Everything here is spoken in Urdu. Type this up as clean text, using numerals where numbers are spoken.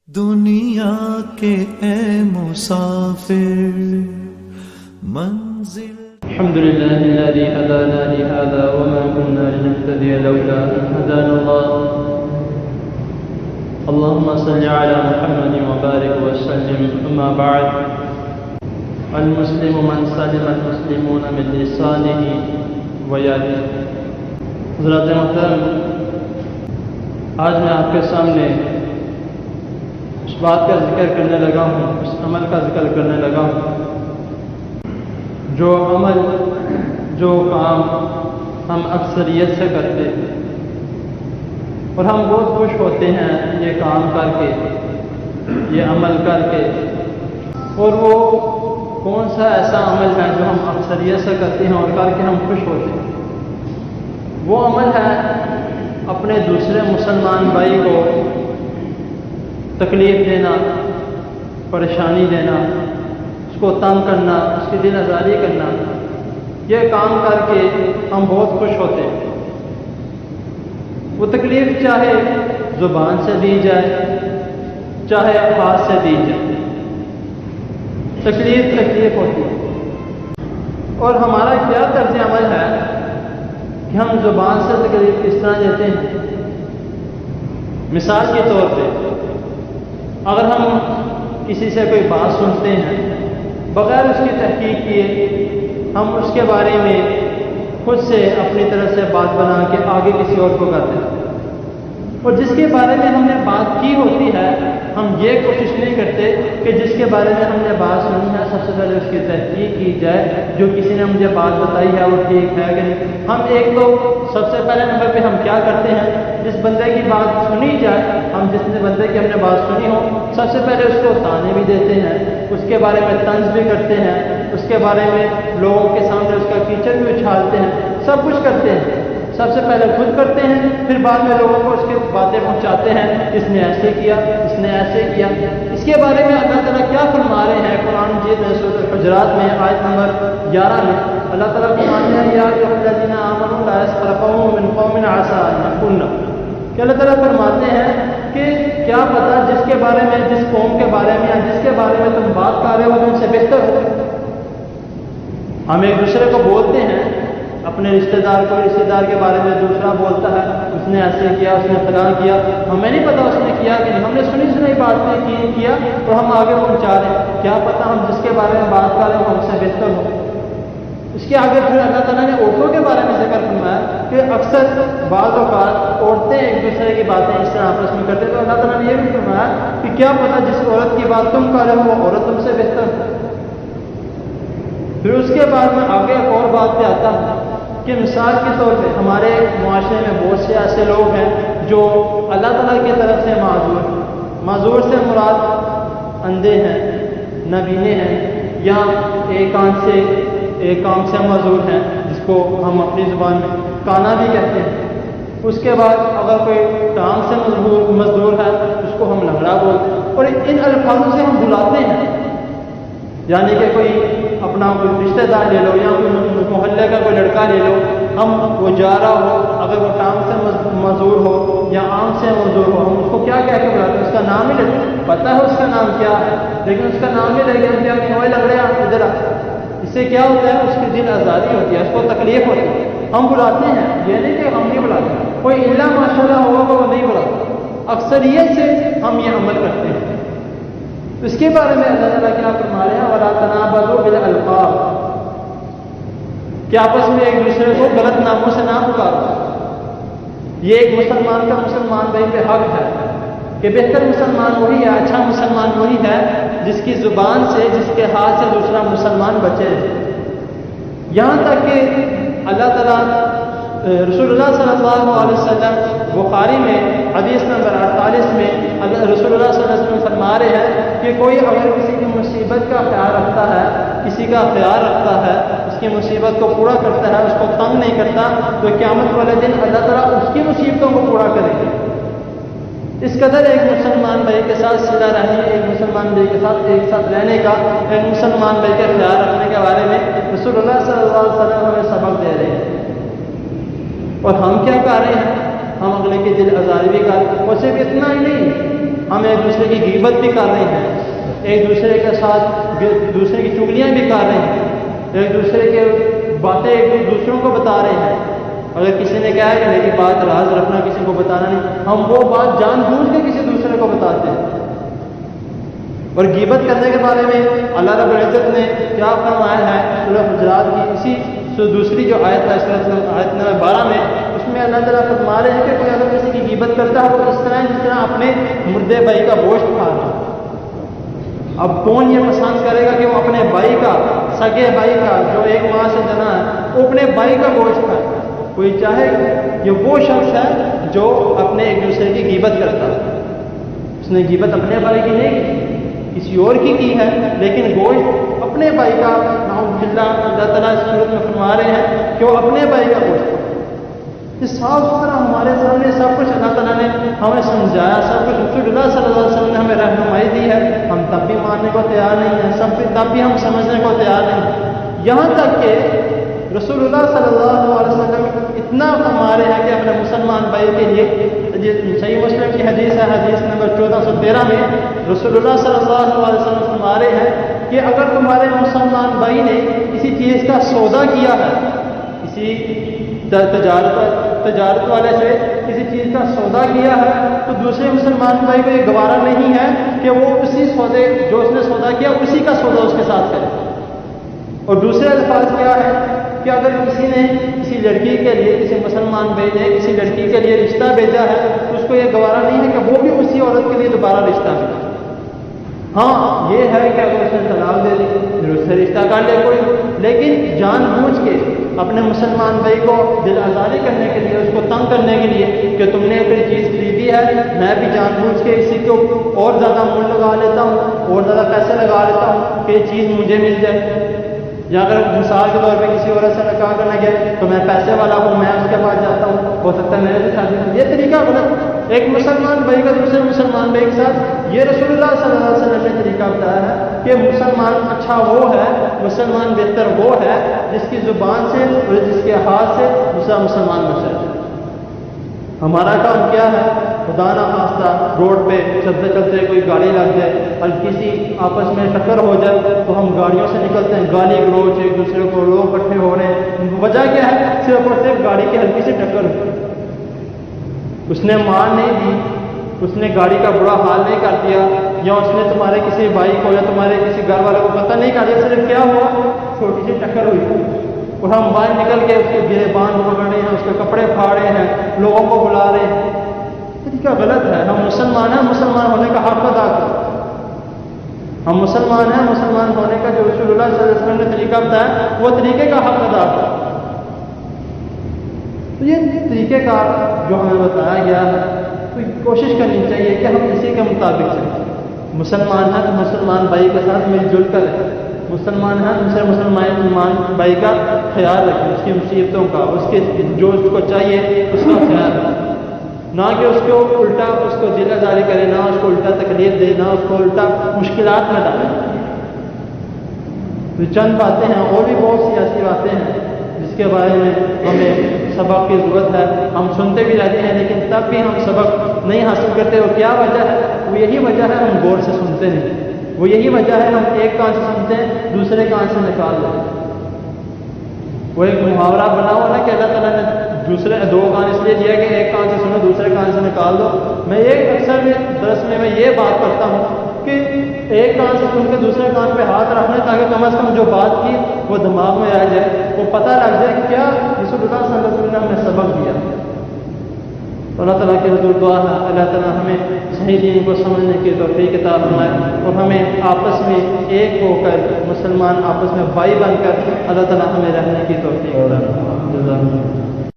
دنیا کے اے مسافر منزل الحمد لله الذي هدانا لهذا وما كنا لنهتدي لولا أن هدانا الله. اللهم صل على محمد وبارك وسلم. أما بعد، المسلم من سلم المسلمون من لسانه ويده. حضرات محترم، آج میں آپ کے سامنے اس بات کا ذکر کرنے لگا ہوں، اس عمل کا ذکر کرنے لگا ہوں، جو عمل، جو کام ہم اکثریت سے کرتے ہیں اور ہم بہت خوش ہوتے ہیں یہ کام کر کے، یہ عمل کر کے. اور وہ کون سا ایسا عمل ہے جو ہم اکثریت سے کرتے ہیں اور کر کے ہم خوش ہوتے ہیں؟ وہ عمل ہے اپنے دوسرے مسلمان بھائی کو تکلیف دینا، پریشانی دینا، اس کو تنگ کرنا، اس کی دل آزاری کرنا. یہ کام کر کے ہم بہت خوش ہوتے ہیں. وہ تکلیف چاہے زبان سے دی جائے، چاہے ہاتھ سے دی جائے، تکلیف ہوتی ہے. اور ہمارا کیا طرز عمل ہے کہ ہم زبان سے تکلیف کس طرح دیتے ہیں؟ مثال کے طور پہ، اگر ہم کسی سے کوئی بات سنتے ہیں بغیر اس کی تحقیق کیے، ہم اس کے بارے میں خود سے اپنی طرف سے بات بنا کے آگے کسی اور کو کرتے ہیں، اور جس کے بارے میں ہم نے بات کی ہوتی ہے ہم یہ کوشش نہیں کرتے کہ جس کے بارے میں ہم نے بات سنی ہے سب سے پہلے اس کی تحقیق کی جائے، جو کسی نے مجھے بات بتائی ہے وہ ٹھیک ہے کہ نہیں. ہم ایک تو سب سے پہلے نمبر پہ ہم کیا کرتے ہیں، جس بندے کی بات سنی جائے، ہم جس بندے کی ہم نے بات سنی ہو سب سے پہلے اس کو تانے بھی دیتے ہیں، اس کے بارے میں طنز بھی کرتے ہیں، اس کے بارے میں لوگوں کے سامنے اس کا کیچڑ بھی اچھالتے ہیں، سب کچھ کرتے ہیں. سب سے پہلے خود کرتے ہیں، پھر بعد میں لوگوں کو اس کی باتیں پہنچاتے ہیں، اس نے ایسے کیا، اس نے ایسے کیا. اس کے بارے میں اللہ تعالیٰ کیا فرما رہے ہیں قرآن مجید میں سورۃ الحجرات میں آیت نمبر 11 میں اللہ تعالیٰ فرماتے ہیں یا ایھا الذین آمنوا لا یسخر قوم من قوم عسیٰ ان یکونوا، کہ اللہ تعالیٰ فرماتے ہیں کہ کیا پتہ جس کے بارے میں، جس قوم کے بارے میں یا جس کے بارے میں تم بات کر رہے ہو تم سے بہتر ہو. ہم ایک دوسرے کو بولتے ہیں، اپنے رشتہ دار کے بارے میں دوسرا بولتا ہے اس نے ایسے کیا، اس نے فلاں کیا، ہمیں نہیں پتا اس نے کیا کہ نہیں، ہم نے سنی بات نہیں کیا اور ہم آگے پہنچا رہے ہیں. کیا پتہ ہم جس کے بارے میں بات کر رہے ہیں ہم سے بہتر ہو. اس کے آگے پھر اللہ تعالیٰ نے عورتوں کے بارے میں ذکر فرمایا کہ اکثر بعض اوقات عورتیں ایک دوسرے کی باتیں اس طرح آپس میں کرتے، تو اللہ تعالیٰ نے یہ بھی فرمایا کہ کیا پتہ جس عورت کی بات تم کر رہے ہو وہ عورت تم سے بہتر ہو. پھر اس کے بعد میں آگے ایک اور بات پہ آتا ہوں کہ مثال کے طور پہ ہمارے معاشرے میں بہت سے ایسے لوگ ہیں جو اللہ تعالیٰ کی طرف سے معذور سے مراد اندھے ہیں، نابینے ہیں، یا ایک آنکھ سے معذور ہیں، جس کو ہم اپنی زبان میں کانا بھی کہتے ہیں. اس کے بعد اگر کوئی ٹانگ سے مزدور ہے اس کو ہم لنگڑا بولتے ہیں. اور ان الفاظوں سے ہم بلاتے ہیں، یعنی کہ کوئی اپنا کوئی رشتہ دار لے لو یا کوئی محلے کا کوئی لڑکا لے لو، ہم وہ جا رہا ہو، اگر وہ ٹانگ سے معذور ہو یا آنکھ سے معذور ہو، ہم اس کو کیا کہہ کے بلاتے ہیں؟ اس کا نام ہی لیتے ہیں. پتہ ہے اس کا نام کیا ہے لیکن اس کا نام ہی لے گئے کہ کوئی لگڑے ادھر آ. اس سے کیا ہوتا ہے؟ اس کی دل آزاری ہوتی ہے، اس کو تکلیف ہوتی ہے. ہم بلاتے ہیں، یہ نہیں کہ ہم نہیں بلاتے، کوئی الا ماشاء اللہ ہوگا تو وہ نہیں بلاتا. اکثریت سے ہم یہ عمل کرتے ہیں. اس کے بارے میں اللہ تعالیٰ کیا فرما رہے ہیں وَلَا تَنَابَزُوا بِالْأَلْقَابِ، کہ آپس میں ایک دوسرے کو غلط ناموں سے نہ پکارو. یہ ایک مسلمان کا مسلمان بھائی پہ حق ہے کہ بہتر مسلمان وہی ہے، اچھا مسلمان وہی ہے جس کی زبان سے، جس کے ہاتھ سے دوسرا مسلمان بچے. یہاں تک کہ اللہ تعالیٰ رسول اللہ صلی اللہ علیہ وسلم بخاری میں حدیث نمبر 48 میں رسول اللہ صلی اللہ علیہ وسلم فرما رہے ہیں کہ کوئی اگر کسی کی مصیبت کا خیال رکھتا ہے، کسی کا خیال رکھتا ہے، اس کی مصیبت کو پورا کرتا ہے، اس کو تنگ نہیں کرتا، تو قیامت والے دن اللہ تعالیٰ اس کی مصیبتوں کو پورا کرے گا. اس قدر ایک مسلمان بھائی کے ساتھ صلہ رحمی، ایک مسلمان بھائی کے ساتھ ایک ساتھ رہنے کا، ایک مسلمان بھائی کا خیال رکھنے کے بارے میں رسول اللہ صلی اللہ علیہ وسلم ہمیں سبق دے رہے ہیں. اور ہم کیا کر رہے ہیں؟ ہم اگلے کی دل آزاری بھی کر رہے ہیں. اور صرف اتنا ہی نہیں، ہم ایک دوسرے کی غیبت بھی کر رہے ہیں، ایک دوسرے کے ساتھ دوسرے کی چگلیاں بھی کر رہے ہیں، ایک دوسرے کے باتیں ایک دوسروں کو بتا رہے ہیں. اگر کسی نے کہا ہے کہ میری بات راز رکھنا، کسی کو بتانا نہیں، ہم وہ بات جان بوجھ کے کسی دوسرے کو بتاتے ہیں. اور غیبت کرنے کے بارے میں اللہ رب العزت نے کیا فرمایا ہے سورہ حجرات کی اسی دوسری جو آیت ہے آیت نمبر 12 میں، اس میں اللہ تعالیٰ فرما رہے ہیں کہ کوئی اگر کسی کی غیبت کرتا ہے تو اس طرح جس طرح اپنے مردے بھائی کا گوشت کھا رہا ہے. اب کون یہ پسند کرے گا کہ وہ اپنے بھائی کا، سگے بھائی کا جو ایک ماں سے جنا ہے، وہ اپنے بھائی کا گوشت کھائے؟ کوئی چاہے یہ وہ شخص ہے جو اپنے ایک دوسرے کی غیبت کرتا ہے. اس نے غیبت اپنے بھائی کی نہیں کی، کسی اور کی ہے، لیکن گوشت اپنے بھائی کا. اللہ تعالیٰ اس صورت میں فرما رہے ہیں کہ وہ اپنے بھائی کا گوشت. یہ صاف ستھرا ہمارے سامنے سب کچھ اللہ تعالیٰ نے ہمیں سمجھایا، سب کچھ رسول اللہ صلی اللہ علیہ وسلم نے ہمیں رہنمائی دی ہے. ہم تب بھی ماننے کو تیار نہیں ہیں، تب بھی ہم سمجھنے کو تیار نہیں ہیں. یہاں تک کہ رسول اللہ صلی اللہ علیہ وسلم اتنا فرما رہے ہیں کہ اپنے مسلمان بھائی کے لیے، صحیح مسلم کی حدیث ہے، حدیث نمبر 1413 میں رسول اللہ صلی اللہ علیہ وسلم فرما رہے ہیں کہ اگر تمہارے مسلمان بھائی نے کسی چیز کا سودا کیا ہے، کسی تجارت والے سے کسی چیز کا سودا کیا ہے، تو دوسرے مسلمان بھائی کو یہ گوارا نہیں ہے کہ وہ اسی سودے جو اس نے سودا کیا اسی کا سودا اس کے ساتھ کرے. اور دوسرے الفاظ کیا ہے کہ اگر کسی نے کسی لڑکی کے لیے، کسی مسلمان بھائی نے کسی لڑکی کے لیے رشتہ بھیجا ہے تو اس کو یہ گوارا نہیں ہے کہ وہ بھی اسی عورت کے لیے دوبارہ رشتہ بھیجے. ہاں یہ ہے کہ اگر اس نے طلاق دے دی پھر اس سے رشتہ کر لے کوئی، لیکن جان بوجھ کے اپنے مسلمان بھائی کو دل آزاری کرنے کے لیے، اس کو تنگ کرنے کے لیے کہ تم نے کوئی چیز خریدی ہے، میں بھی جان بوجھ کے اسی کو اور زیادہ مول لگا لیتا ہوں، اور زیادہ پیسے لگا لیتا ہوں کہ یہ چیز مجھے مل جائے. یا اگر مثال کے طور پہ کسی عورت سے نکاح کرنے گئے تو میں پیسے والا ہوں، میں اس کے پاس جاتا ہوں، ہو سکتا ہے میرے سے شادی ہو. یہ طریقہ غلط. ایک مسلمان بھائی کا دوسرے مسلمان بھائی کے ساتھ، یہ رسول اللہ صلی اللہ علیہ وسلم نے طریقہ بتایا ہے کہ مسلمان اچھا وہ ہے، مسلمان بہتر وہ ہے جس کی زبان سے اور جس کے ہاتھ سے دوسرا مسلمان بچ جائے. ہمارا کام کیا ہے؟ خدا نہ خواستہ روڈ پہ چلتے چلتے کوئی گاڑی لگ جائے اور کسی آپس میں ٹکر ہو جائے تو ہم گاڑیوں سے نکلتے ہیں، گالی گلوچ، ایک دوسرے کو لوگ اکٹھے ہو رہے ہیں. وجہ کیا ہے؟ صرف اور صرف گاڑی کی ہلکی سی ٹکر ہوئی. اس نے مار نہیں دی، اس نے گاڑی کا برا حال نہیں کر دیا، یا اس نے تمہارے کسی بھائی کو یا تمہارے کسی گھر والوں کو پتہ نہیں کر دیا. صرف کیا ہوا؟ چھوٹی سی ٹکر ہوئی اور ہم باہر نکل کے اس کے گرے باندھ پکڑ رہے ہیں، اس کے کپڑے پھاڑ رہے ہیں، لوگوں کو بلا رہے ہیں. طریقہ غلط ہے. ہم مسلمان ہیں، مسلمان ہونے کا حق ادا کرو. ہم مسلمان ہیں، مسلمان ہونے کا جو رسول اللہ صلی اللہ علیہ وسلم نے طریقہ بتایا وہ طریقے کا حق ادا کرو. تو یہ طریقے کا جو ہمیں بتایا گیا ہے تو کوشش کرنی چاہیے کہ ہم اسی کے مطابق چلیں. مسلمان ہیں تو مسلمان بھائی کے ساتھ مل جل کر رہیں. مسلمان ہیں دوسرے مسلمان بھائی کا خیال رکھیں، اس کی مصیبتوں کا، اس کے جو اس کو چاہیے اس کا خیال رکھیں. نہ کہ اس کو الٹا اس کو دل آزاری کرے، نہ اس کو الٹا تکلیف دے، نہ اس کو الٹا مشکلات میں ڈالے. تو چند باتیں ہیں، اور بھی بہت سی ایسی باتیں ہیں جس کے بارے میں ہمیں سبق کی ضرورت ہے. ہم سنتے بھی رہتے ہیں لیکن تب بھی ہم سبق نہیں حاصل کرتے. اور کیا وجہ ہے؟ وہ یہی وجہ ہے ہم غور سے سنتے نہیں. وہ یہی وجہ ہے ہم ایک کان سے سنتے ہیں دوسرے کان سے نکال دیتے ہیں. وہ ایک محاورہ بنا ہوا نا کہ اللہ تعالیٰ نے دوسرے دو کان اس لیے دیا کہ ایک کان سے سنو دوسرے کان سے نکال دو. میں ایک اکثر میں درس میں یہ بات کرتا ہوں کہ ایک کان سے سن کے دوسرے کان پہ ہاتھ رکھنا تاکہ کم از کم جو بات کی وہ دماغ میں آ جائے، وہ پتہ لگ جائے کہ کیا رسول اللہ صلی اللہ علیہ وسلم نے ہمیں سبق دیا. تو اللہ تعالیٰ کی حضور دعا ہے اللہ تعالیٰ ہمیں صحیح دین کو سمجھنے کی توفیق عطا فرمائے اور ہمیں آپس میں ایک ہو کر مسلمان آپس میں بھائی بن کر اللہ تعالیٰ ہمیں رہنے کی توفیق عطا فرمائے.